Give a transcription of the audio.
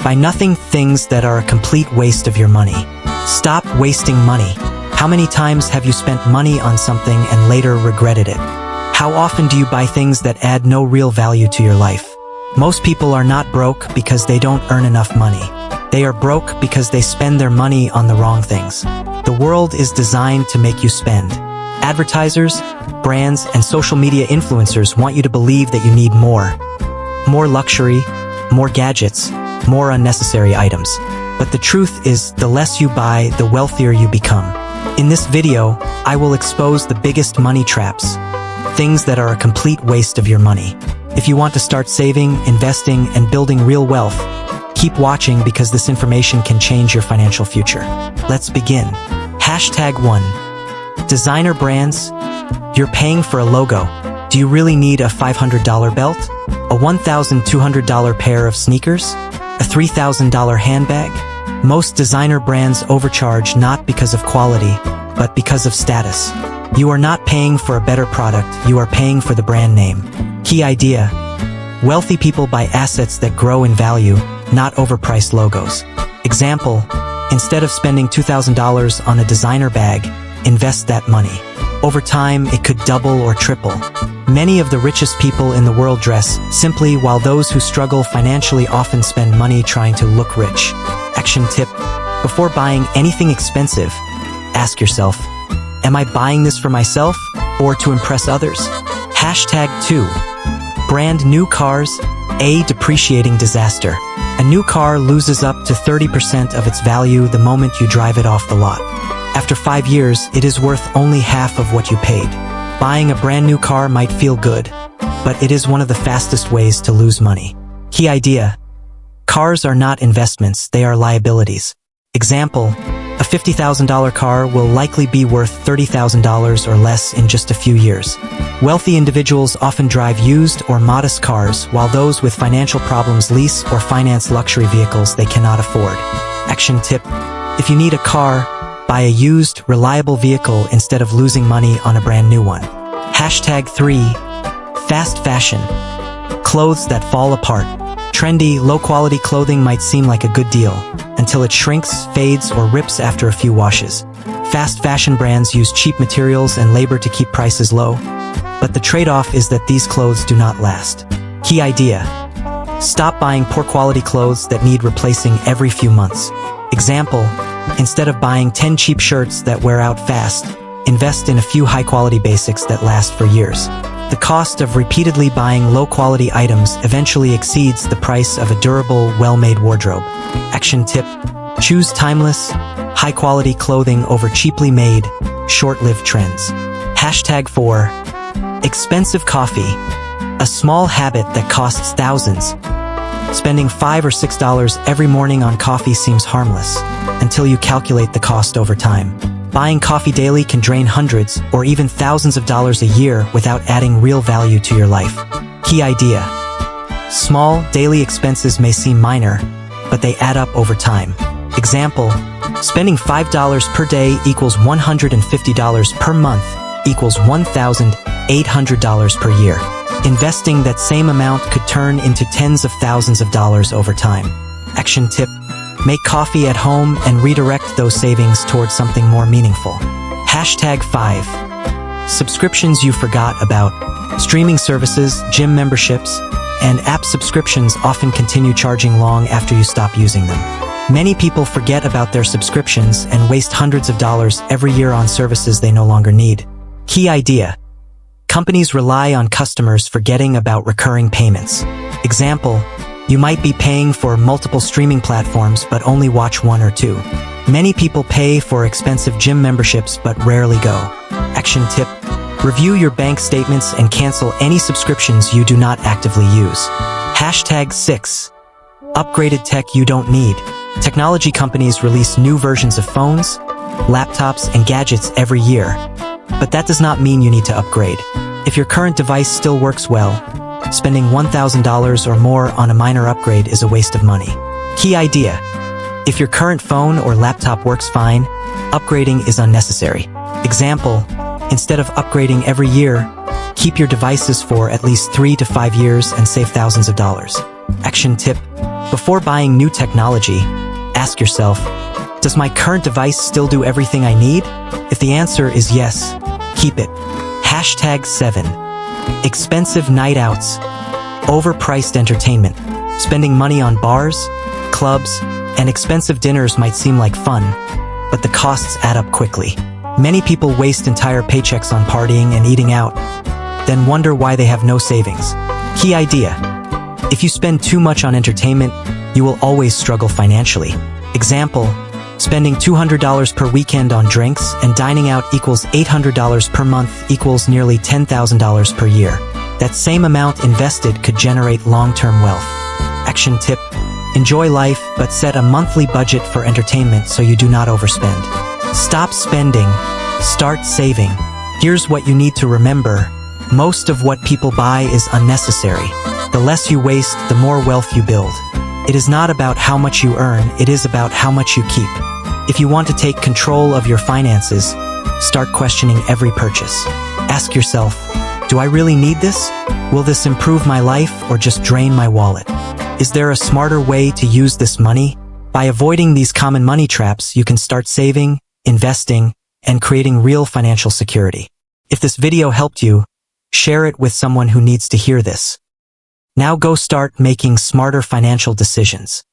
Buy nothing things that are a complete waste of your money. Stop wasting money. How many times have you spent money on something and later regretted it? How often do you buy things that add no real value to your life? Most people are not broke because they don't earn enough money. They are broke because they spend their money on the wrong things. The world is designed to make you spend. Advertisers, brands, and social media influencers want you to believe that you need more. More luxury, more gadgets, more unnecessary items. But the truth is, the less you buy, the wealthier you become. In this video, I will expose the biggest money traps, things that are a complete waste of your money. If you want to start saving, investing, and building real wealth, keep watching because this information can change your financial future. Let's begin. #1. Designer brands. You're paying for a logo. Do you really need a $500 belt? A $1,200 pair of sneakers? A $3,000 handbag? Most designer brands overcharge not because of quality, but because of status. You are not paying for a better product, you are paying for the brand name. Key idea: wealthy people buy assets that grow in value, not overpriced logos. Example: instead of spending $2,000 on a designer bag, invest that money. Over time, it could double or triple. Many of the richest people in the world dress simply, while those who struggle financially often spend money trying to look rich. Action tip: before buying anything expensive, ask yourself, am I buying this for myself or to impress others? #2. Brand new cars. A depreciating disaster. A new car loses up to 30% of its value the moment you drive it off the lot. After 5 years, it is worth only half of what you paid. Buying a brand new car might feel good, but it is one of the fastest ways to lose money. Key idea: cars are not investments, they are liabilities. Example: a $50,000 car will likely be worth $30,000 or less in just a few years. Wealthy individuals often drive used or modest cars, while those with financial problems lease or finance luxury vehicles they cannot afford. Action tip: if you need a car, buy a used, reliable vehicle instead of losing money on a brand new one. #3. Fast fashion. Clothes that fall apart. Trendy, low-quality clothing might seem like a good deal, until it shrinks, fades, or rips after a few washes. Fast fashion brands use cheap materials and labor to keep prices low, but the trade-off is that these clothes do not last. Key idea: stop buying poor-quality clothes that need replacing every few months. Example: instead of buying 10 cheap shirts that wear out fast, invest in a few high-quality basics that last for years. The cost of repeatedly buying low-quality items eventually exceeds the price of a durable, well-made wardrobe. Action tip: choose timeless, high-quality clothing over cheaply made, short-lived trends. #4. Expensive coffee. A small habit that costs thousands. Spending $5 or $6 every morning on coffee seems harmless, until you calculate the cost over time. Buying coffee daily can drain hundreds or even thousands of dollars a year without adding real value to your life. Key idea: small, daily expenses may seem minor, but they add up over time. Example: spending $5 per day equals $150 per month equals $1,800 per year. Investing that same amount could turn into tens of thousands of dollars over time. Action tip: make coffee at home and redirect those savings towards something more meaningful. #5. Subscriptions you forgot about. Streaming services, gym memberships, and app subscriptions often continue charging long after you stop using them. Many people forget about their subscriptions and waste hundreds of dollars every year on services they no longer need. Key idea: companies rely on customers forgetting about recurring payments. Example: you might be paying for multiple streaming platforms but only watch one or two. Many people pay for expensive gym memberships but rarely go. Action tip: review your bank statements and cancel any subscriptions you do not actively use. #6. Upgraded tech you don't need. Technology companies release new versions of phones, laptops, and gadgets every year, but that does not mean you need to upgrade. If your current device still works well, spending $1,000 or more on a minor upgrade is a waste of money. Key idea: if your current phone or laptop works fine, upgrading is unnecessary. Example: instead of upgrading every year, keep your devices for at least 3 to 5 years and save thousands of dollars. Action tip: Before buying new technology, ask yourself, does my current device still do everything I need? If the answer is yes, keep it. #7. Expensive night outs. Overpriced entertainment. Spending money on bars, clubs, and expensive dinners might seem like fun, but the costs add up quickly. Many people waste entire paychecks on partying and eating out, then wonder why they have no savings. Key idea: if you spend too much on entertainment, you will always struggle financially. Example, spending $200 per weekend on drinks and dining out equals $800 per month equals nearly $10,000 per year. That same amount invested could generate long-term wealth. Action tip: enjoy life, but set a monthly budget for entertainment so you do not overspend. Stop spending, start saving. Here's what you need to remember: most of what people buy is unnecessary. The less you waste, the more wealth you build. It is not about how much you earn, it is about how much you keep. If you want to take control of your finances, start questioning every purchase. Ask yourself, do I really need this? Will this improve my life or just drain my wallet? Is there a smarter way to use this money? By avoiding these common money traps, you can start saving, investing, and creating real financial security. If this video helped you, share it with someone who needs to hear this. Now go start making smarter financial decisions.